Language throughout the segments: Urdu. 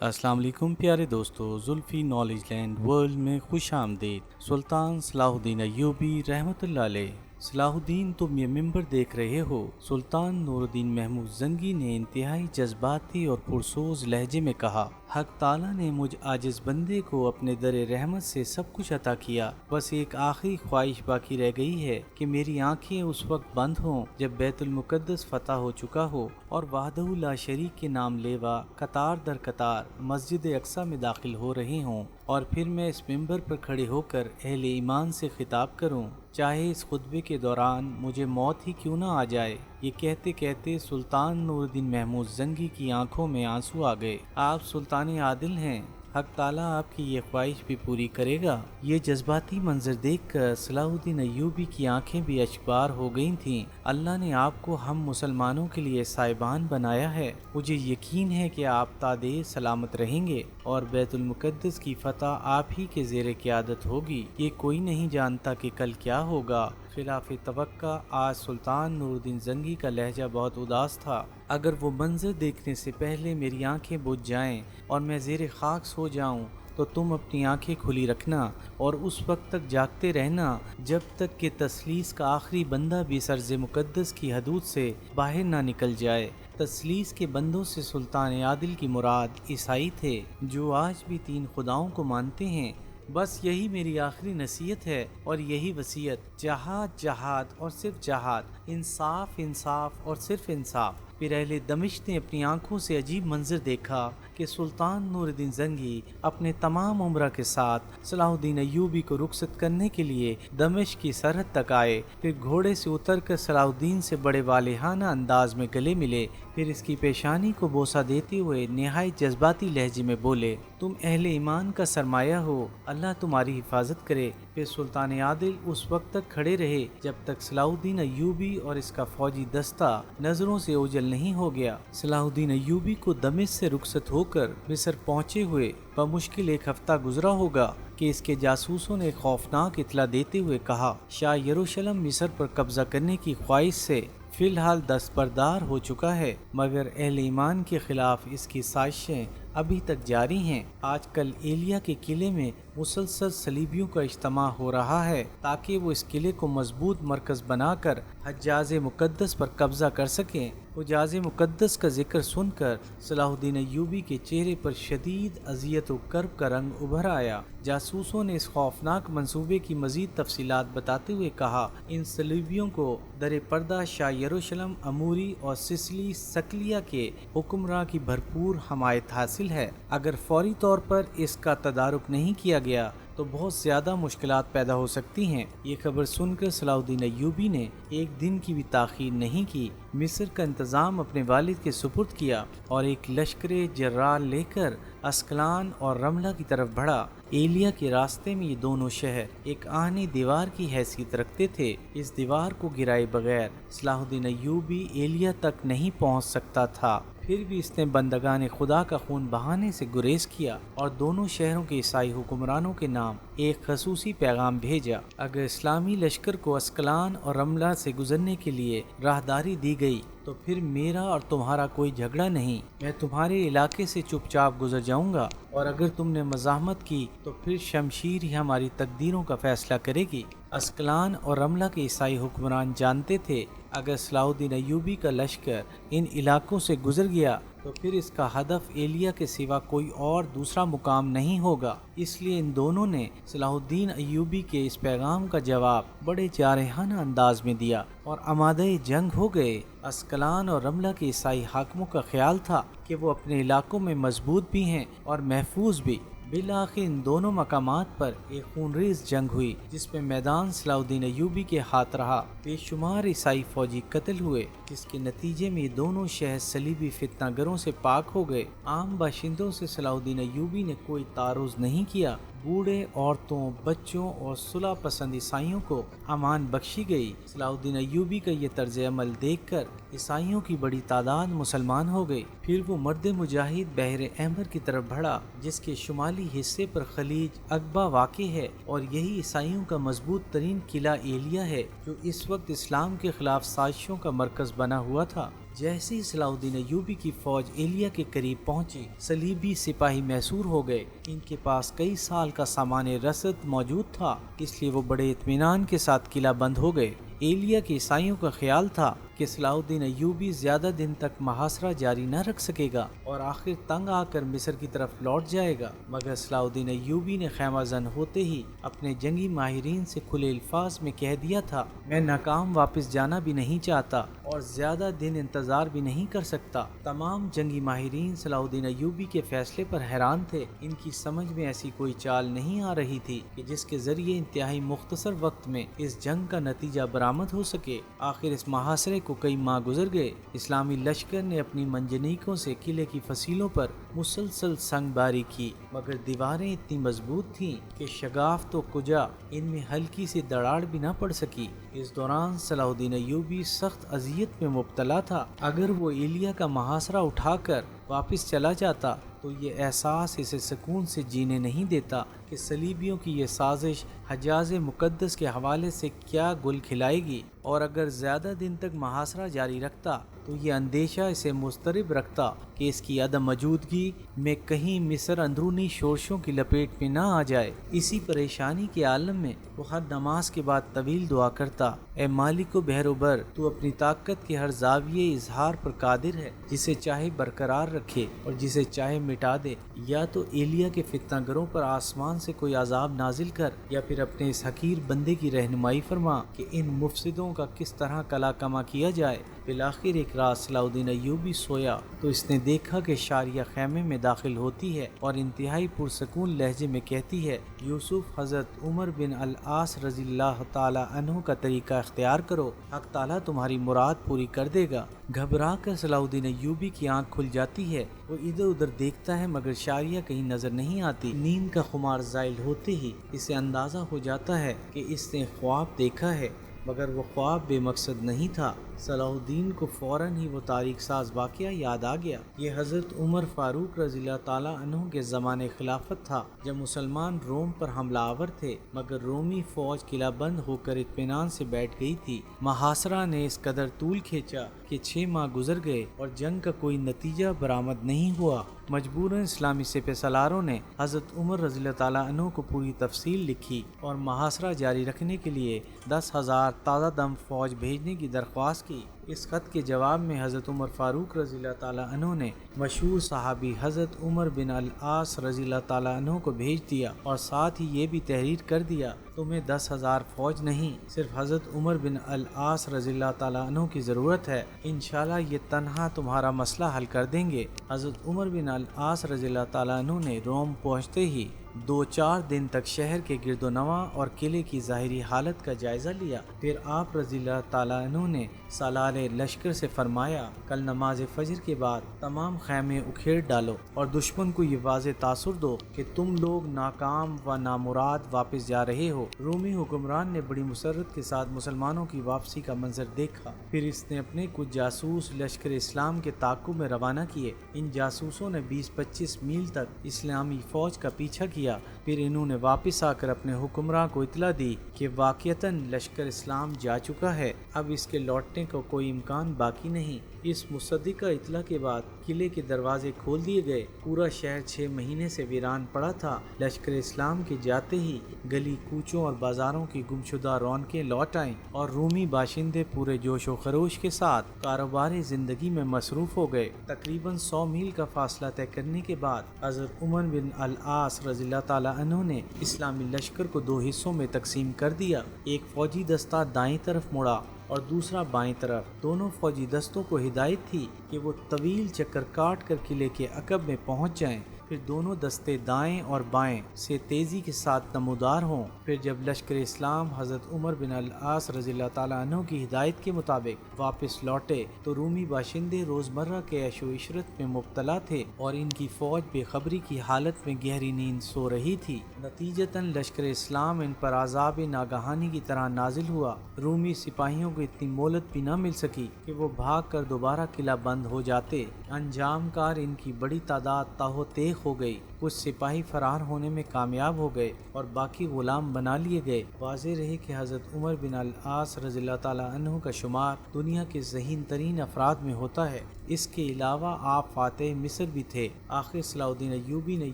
السلام علیکم پیارے دوستو، زلفی نالج لینڈ ورلڈ میں خوش آمدید۔ سلطان صلاح الدین ایوبی رحمۃ اللہ علیہ۔ صلاح الدین، تم یہ ممبر دیکھ رہے ہو۔ سلطان نور الدین محمود زنگی نے انتہائی جذباتی اور پرسوز لہجے میں کہا، حق تعالیٰ نے مجھ عاجز بندے کو اپنے در رحمت سے سب کچھ عطا کیا، بس ایک آخری خواہش باقی رہ گئی ہے کہ میری آنکھیں اس وقت بند ہوں جب بیت المقدس فتح ہو چکا ہو اور وحدہ لا شریک کے نام لیوا قطار در قطار مسجد اقصی میں داخل ہو رہے ہوں، اور پھر میں اس ممبر پر کھڑے ہو کر اہل ایمان سے خطاب کروں، چاہے اس خطبے کے دوران مجھے موت ہی کیوں نہ آ جائے۔ یہ کہتے کہتے سلطان نور الدین محمود زنگی کی آنکھوں میں آنسو آ گئے۔ آپ سلطان عادل ہیں، حق تعالیٰ آپ کی یہ خواہش بھی پوری کرے گا۔ یہ جذباتی منظر دیکھ کر صلاح الدین ایوبی کی آنکھیں بھی اشکبار ہو گئی تھیں۔ اللہ نے آپ کو ہم مسلمانوں کے لیے سائبان بنایا ہے، مجھے یقین ہے کہ آپ تا دیر سلامت رہیں گے اور بیت المقدس کی فتح آپ ہی کے زیر قیادت ہوگی۔ یہ کوئی نہیں جانتا کہ کل کیا ہوگا۔ خلاف توقع آج سلطان نور الدین زنگی کا لہجہ بہت اداس تھا۔ اگر وہ منظر دیکھنے سے پہلے میری آنکھیں بجھ جائیں اور میں زیر خاک سو جاؤں تو تم اپنی آنکھیں کھلی رکھنا اور اس وقت تک جاگتے رہنا جب تک کہ تثلیث کا آخری بندہ بھی سرز مقدس کی حدود سے باہر نہ نکل جائے۔ تثلیث کے بندوں سے سلطان عادل کی مراد عیسائی تھے، جو آج بھی تین خداؤں کو مانتے ہیں۔ بس یہی میری آخری نصیحت ہے اور یہی وصیت، جہاد جہاد اور صرف جہاد، انصاف انصاف اور صرف انصاف۔ پھر اہل دمشق نے اپنی آنکھوں سے عجیب منظر دیکھا کہ سلطان نور الدین زنگی اپنے تمام عمرہ کے ساتھ صلاح الدین ایوبی کو رخصت کرنے کے لیے دمشق کی سرحد تک آئے، پھر گھوڑے سے اتر کر صلاح الدین سے بڑے والہانہ انداز میں گلے ملے، پھر اس کی پیشانی کو بوسہ دیتے ہوئے نہایت جذباتی لہجے میں بولے، تم اہل ایمان کا سرمایہ ہو، اللہ تمہاری حفاظت کرے۔ پھر سلطان عادل اس وقت تک کھڑے رہے جب تک صلاح الدین ایوبی اور اس کا فوجی دستہ نظروں سے اوجھل نہیں ہو گیا۔ صلاح الدین ایوبی کو دمشق سے رخصت ہو کر مصر پہنچے ہوئے بمشکل ایک ہفتہ گزرا ہوگا کہ اس کے جاسوسوں نے خوفناک اطلاع دیتے ہوئے کہا، شاہ یروشلم مصر پر قبضہ کرنے کی خواہش سے فی الحال دستبردار ہو چکا ہے، مگر اہل ایمان کے خلاف اس کی سازشیں ابھی تک جاری ہیں۔ آج کل ایلیا کے قلعے میں مسلسل صلیبیوں کا اجتماع ہو رہا ہے تاکہ وہ اس قلعے کو مضبوط مرکز بنا کر حجاز مقدس پر قبضہ کر سکیں۔ حجاز مقدس کا ذکر سن کر صلاح الدین ایوبی کے چہرے پر شدید اذیت و کرب کا رنگ ابھر آیا۔ جاسوسوں نے اس خوفناک منصوبے کی مزید تفصیلات بتاتے ہوئے کہا، ان صلیبیوں کو در پردہ شاہ یروشلم اموری اور سسلی سکلیہ کے حکمراں کی بھرپور حمایت حاصل ہے۔ اگر فوری طور پر اس کا تدارک نہیں کیا گیا تو بہت زیادہ مشکلات پیدا ہو سکتی ہیں۔ یہ خبر سن کر صلاح الدین ایوبی نے ایک دن کی بھی تاخیر نہیں کی، مصر کا انتظام اپنے والد کے سپرد کیا اور ایک لشکر جرار لے کر اسکلان اور رملہ کی طرف بڑھا۔ ایلیا کے راستے میں یہ دونوں شہر ایک آہنی دیوار کی حیثیت رکھتے تھے۔ اس دیوار کو گرائے بغیر صلاح الدین ایوبی ایلیا تک نہیں پہنچ سکتا تھا، پھر بھی اس نے بندگان خدا کا خون بہانے سے گریز کیا اور دونوں شہروں کے عیسائی حکمرانوں کے نام ایک خصوصی پیغام بھیجا۔ اگر اسلامی لشکر کو اسکلان اور رملہ سے گزرنے کے لیے راہداری دی گئی تو پھر میرا اور تمہارا کوئی جھگڑا نہیں، میں تمہارے علاقے سے چپ چاپ گزر جاؤں گا، اور اگر تم نے مزاحمت کی تو پھر شمشیر ہی ہماری تقدیروں کا فیصلہ کرے گی۔ اسکلان اور رملہ کے عیسائی حکمران جانتے تھے اگر صلاح الدین ایوبی کا لشکر ان علاقوں سے گزر گیا تو پھر اس کا ہدف ایلیا کے سوا کوئی اور دوسرا مقام نہیں ہوگا، اس لیے ان دونوں نے صلاح الدین ایوبی کے اس پیغام کا جواب بڑے جارحانہ انداز میں دیا اور آمادہ جنگ ہو گئے۔ اسکلان اور رملہ کے عیسائی حاکموں کا خیال تھا کہ وہ اپنے علاقوں میں مضبوط بھی ہیں اور محفوظ بھی۔ بالآخر ان دونوں مقامات پر ایک خونریز جنگ ہوئی جس میں میدان صلاح الدین ایوبی کے ہاتھ رہا۔ بے شمار عیسائی فوجی قتل ہوئے، جس کے نتیجے میں یہ دونوں شہر صلیبی فتنہ گروں سے پاک ہو گئے۔ عام باشندوں سے صلاح الدین ایوبی نے کوئی تعرض نہیں کیا۔ بوڑھے، عورتوں، بچوں اور صلح پسند عیسائیوں کو امان بخشی گئی۔ صلاح الدین ایوبی کا یہ طرز عمل دیکھ کر عیسائیوں کی بڑی تعداد مسلمان ہو گئی۔ پھر وہ مرد مجاہد بحر احمر کی طرف بڑھا، جس کے شمالی حصے پر خلیج عقبہ واقع ہے، اور یہی عیسائیوں کا مضبوط ترین قلعہ ایلیا ہے، جو اس وقت اسلام کے خلاف سازشوں کا مرکز بنا ہوا تھا۔ جیسے ہی صلاح الدین ایوبی کی فوج ایلیا کے قریب پہنچی، صلیبی سپاہی محصور ہو گئے۔ ان کے پاس کئی سال کا سامان رسد موجود تھا، اس لیے وہ بڑے اطمینان کے ساتھ قلعہ بند ہو گئے۔ ایلیا کے عیسائیوں کا خیال تھا کہ صلاح الدین ایوبی زیادہ دن تک محاصرہ جاری نہ رکھ سکے گا اور آخر تنگ آ کر مصر کی طرف لوٹ جائے گا، مگر صلاح الدین ایوبی نے خیمہ زن ہوتے ہی اپنے جنگی ماہرین سے کھلے الفاظ میں کہہ دیا تھا، میں ناکام واپس جانا بھی نہیں چاہتا اور زیادہ دن انتظار بھی نہیں کر سکتا۔ تمام جنگی ماہرین صلاح الدین ایوبی کے فیصلے پر حیران تھے۔ ان کی سمجھ میں ایسی کوئی چال نہیں آ رہی تھی کہ جس کے ذریعے انتہائی مختصر وقت میں اس جنگ کا نتیجہ برآمد ہو سکے۔ آخر اس محاصرے کو کئی ماہ گزر گئے۔ اسلامی لشکر نے اپنی منجنیقوں سے قلعے کی فصیلوں پر مسلسل سنگ باری کی، مگر دیواریں اتنی مضبوط تھیں کہ شگاف تو کجا ان میں ہلکی سی دراڑ بھی نہ پڑ سکی۔ اس دوران صلاح الدین ایوبی سخت اذیت میں مبتلا تھا۔ اگر وہ ایلیا کا محاصرہ اٹھا کر واپس چلا جاتا تو یہ احساس اسے سکون سے جینے نہیں دیتا کہ صلیبیوں کی یہ سازش حجاز مقدس کے حوالے سے کیا گل کھلائے گی، اور اگر زیادہ دن تک محاصرہ جاری رکھتا تو یہ اندیشہ اسے مضطرب رکھتا کہ اس کی عدم موجودگی میں کہیں مصر اندرونی شورشوں کی لپیٹ میں نہ آ جائے۔ اسی پریشانی کے عالم میں وہ ہر نماز کے بعد طویل دعا کرتا، اے مالک و بحر و بر، تو اپنی طاقت کے ہر زاویے اظہار پر قادر ہے، جسے چاہے برقرار رکھے اور جسے چاہے مٹا دے۔ یا تو ایلیا کے فتنہ گروں پر آسمان سے کوئی عذاب نازل کر، یا پھر اپنے اس حقیر بندے کی رہنمائی فرما کہ ان مفسدوں کا کس طرح کلا کما کیا جائے۔ بالآخر ایک رات صلاح الدین ایوبی سویا تو اس نے دیکھا کہ شاریہ خیمے میں داخل ہوتی ہے اور انتہائی پرسکون لہجے میں کہتی ہے، یوسف، حضرت عمر بن العاص رضی اللہ تعالی عنہ کا طریقہ اختیار کرو، حق تعالی تمہاری مراد پوری کر دے گا۔ گھبرا کر صلاح الدین ایوبی کی آنکھ کھل جاتی ہے، وہ ادھر ادھر دیکھتا ہے مگر شاریہ کہیں نظر نہیں آتی۔ نیند کا خمار زائل ہوتے ہی اسے اندازہ ہو جاتا ہے کہ اس نے خواب دیکھا ہے، مگر وہ خواب بے مقصد نہیں تھا۔ صلاح الدین کو فوراً ہی وہ تاریخ ساز واقعہ یاد آ گیا۔ یہ حضرت عمر فاروق رضی اللہ تعالیٰ عنہ کے زمانے خلافت تھا، جب مسلمان روم پر حملہ آور تھے، مگر رومی فوج قلعہ بند ہو کر اطمینان سے بیٹھ گئی تھی۔ محاصرہ نے اس قدر طول کھینچا کہ 6 ماہ گزر گئے اور جنگ کا کوئی نتیجہ برآمد نہیں ہوا۔ مجبوراً اسلامی سپہ سالاروں نے حضرت عمر رضی اللہ تعالیٰ عنہ کو پوری تفصیل لکھی اور محاصرہ جاری رکھنے کے لیے 10,000 تازہ دم فوج بھیجنے کی درخواست کی۔ اس خط کے جواب میں حضرت عمر فاروق رضی اللہ تعالیٰ عنہ نے مشہور صحابی حضرت عمر بن العاص رضی اللہ تعالیٰ عنہ کو بھیج دیا اور ساتھ ہی یہ بھی تحریر کر دیا، تمہیں 10,000 فوج نہیں، صرف حضرت عمر بن العاص رضی اللہ تعالیٰ عنہ کی ضرورت ہے، انشاءاللہ یہ تنہا تمہارا مسئلہ حل کر دیں گے۔ حضرت عمر بن العاص رضی اللہ تعالیٰ عنہ نے روم پہنچتے ہی 2-4 دن تک شہر کے گرد و نواح اور قلعے کی ظاہری حالت کا جائزہ لیا۔ پھر آپ رضی اللہ تعالیٰ عنہ نے سالار لشکر سے فرمایا، کل نماز فجر کے بعد تمام خیمے اکھیڑ ڈالو اور دشمن کو یہ واضح تاثر دو کہ تم لوگ ناکام و نامراد واپس جا رہے ہو۔ رومی حکمران نے بڑی مسرت کے ساتھ مسلمانوں کی واپسی کا منظر دیکھا۔ پھر اس نے اپنے کچھ جاسوس لشکر اسلام کے تعاقب میں روانہ کیے۔ ان جاسوسوں نے 20-25 میل تک اسلامی فوج کا پیچھا کیا۔ پھر انہوں نے واپس آ کر اپنے حکمراں کو اطلاع دی کہ واقعتاً لشکر اسلام جا چکا ہے، اب اس کے لوٹنے کا کوئی امکان باقی نہیں۔ اس مصدقہ اطلاع کے بعد قلعے کے دروازے کھول دیے گئے۔ پورا شہر 6 مہینے سے ویران پڑا تھا۔ لشکر اسلام کے جاتے ہی گلی کوچوں اور بازاروں کی گمشدہ رونقیں لوٹ آئیں اور رومی باشندے پورے جوش و خروش کے ساتھ کاروباری زندگی میں مصروف ہو گئے۔ تقریباً 100 میل کا فاصلہ طے کرنے کے بعد حضرت عمر بن العاص رضی اللہ تعالیٰ عنہ نے اسلامی لشکر کو 2 حصوں میں تقسیم کر دیا۔ ایک فوجی دستہ دائیں طرف مڑا اور دوسرا بائیں طرف۔ دونوں فوجی دستوں کو ہدایت تھی کہ وہ طویل چکر کاٹ کر قلعے کے عقب میں پہنچ جائیں، پھر دونوں دستے دائیں اور بائیں سے تیزی کے ساتھ نمودار ہوں۔ پھر جب لشکر اسلام حضرت عمر بن العاص رضی اللہ تعالیٰ عنہ کی ہدایت کے مطابق واپس لوٹے تو رومی باشندے روزمرہ کے عیش و عشرت میں مبتلا تھے اور ان کی فوج بے خبری کی حالت میں گہری نیند سو رہی تھی۔ نتیجتاً لشکر اسلام ان پر عذاب ناگہانی کی طرح نازل ہوا۔ رومی سپاہیوں کو اتنی مہلت بھی نہ مل سکی کہ وہ بھاگ کر دوبارہ قلعہ بند ہو جاتے۔ انجام کار ان کی بڑی تعداد تاہو تیغ ہو گئی، کچھ سپاہی فرار ہونے میں کامیاب ہو گئے اور باقی غلام بنا لیے گئے۔ واضح رہے کہ حضرت عمر بن العاص رضی اللہ تعالیٰ عنہ کا شمار دنیا کے ذہین ترین افراد میں ہوتا ہے۔ اس کے علاوہ آپ فاتح مصر بھی تھے۔ آخر صلاح الدین ایوبی نے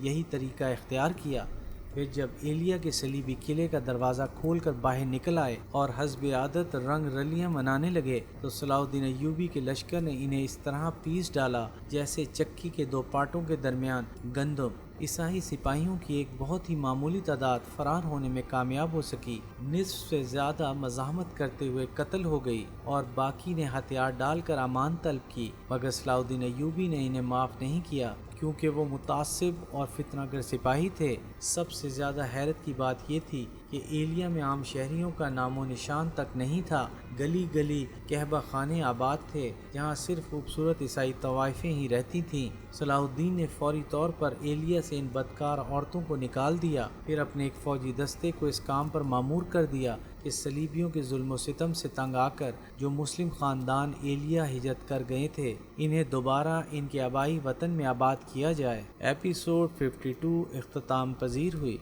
یہی طریقہ اختیار کیا۔ پھر جب ایلیا کے صلیبی قلعے کا دروازہ کھول کر باہر نکل آئے اور حسب عادت رنگ رلیاں منانے لگے تو صلاح الدین ایوبی کے لشکر نے انہیں اس طرح پیس ڈالا جیسے چکی کے دو پارٹوں کے درمیان گندم۔ عیسائی سپاہیوں کی ایک بہت ہی معمولی تعداد فرار ہونے میں کامیاب ہو سکی، نصف سے زیادہ مزاحمت کرتے ہوئے قتل ہو گئی اور باقی نے ہتھیار ڈال کر امان طلب کی، مگر صلاح الدین ایوبی نے انہیں معاف نہیں کیا کیونکہ وہ متعصب اور فتنہ گر سپاہی تھے۔ سب سے زیادہ حیرت کی بات یہ تھی کہ ایلیا میں عام شہریوں کا نام و نشان تک نہیں تھا، گلی گلی کہبہ خانے آباد تھے جہاں صرف خوبصورت عیسائی طوائفیں ہی رہتی تھیں۔ صلاح الدین نے فوری طور پر ایلیا سے ان بدکار عورتوں کو نکال دیا، پھر اپنے ایک فوجی دستے کو اس کام پر مامور کر دیا کہ صلیبیوں کے ظلم و ستم سے تنگ آ کر جو مسلم خاندان ایلیا ہجرت کر گئے تھے انہیں دوبارہ ان کے آبائی وطن میں آباد کیا جائے۔ ایپیسوڈ 52 اختتام پذیر ہوئی۔